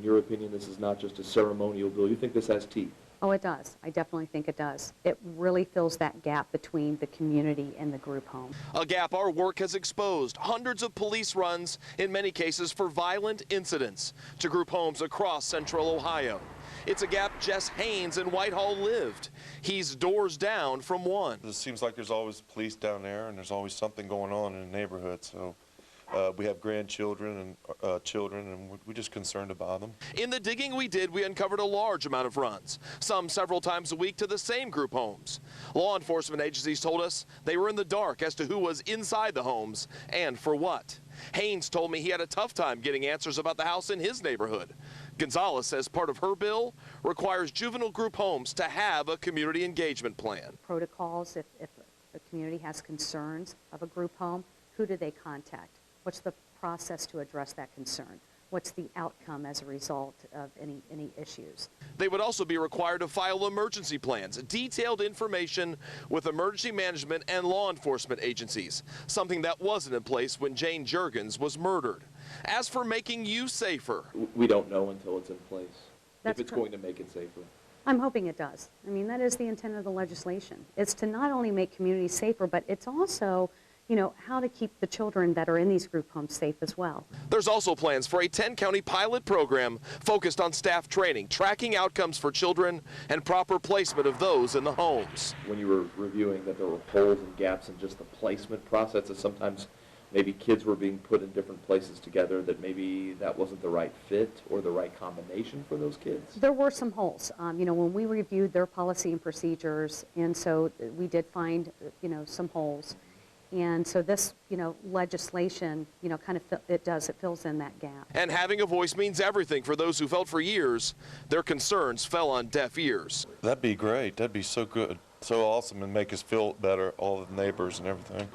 In your opinion, this is not just a ceremonial bill. You think this has teeth? Oh, it does. I definitely think it does. It really fills that gap between the community and the group home. A gap our work has exposed. Hundreds of police runs, in many cases for violent incidents, to group homes across central Ohio. It's a gap Jess Haynes in Whitehall lived. He's doors down from one. It seems like there's always police down there, and there's always something going on in the neighborhood. So we have grandchildren and children, and we're just concerned about them. In the digging we did, we uncovered a large amount of runs, some several times a week to the same group homes. Law enforcement agencies told us they were in the dark as to who was inside the homes and for what. Haynes told me he had a tough time getting answers about the house in his neighborhood. Gonzalez says part of her bill requires juvenile group homes to have a community engagement plan. Protocols, if the community has concerns of a group home, who do they contact? What's the process to address that concern? What's the outcome as a result of any issues? They would also be required to file emergency plans, detailed information with emergency management and law enforcement agencies, something that wasn't in place when Jane Juergens was murdered. As for making you safer, We don't know until it's in place, That's if it's going to make it safer. I'm hoping it does. I mean, that is the intent of the legislation. It's to not only make communities safer, but it's also, you know, how to keep the children that are in these group homes safe as well. there's also plans for a 10-county pilot program focused on staff training, tracking outcomes for children, and proper placement of those in the homes. When you were reviewing that there were holes and gaps in just the placement process, that sometimes maybe kids were being put in different places together, that maybe that wasn't the right fit or the right combination for those kids? There were some holes, you know, when we reviewed their policy and procedures, and so we did find, you know, some holes. And so this, you know, legislation, you know, kind of it fills in that gap. And having a voice means everything for those who felt for years their concerns fell on deaf ears. That'd be great. That'd be so good, so awesome, and make us feel better, all the neighbors and everything.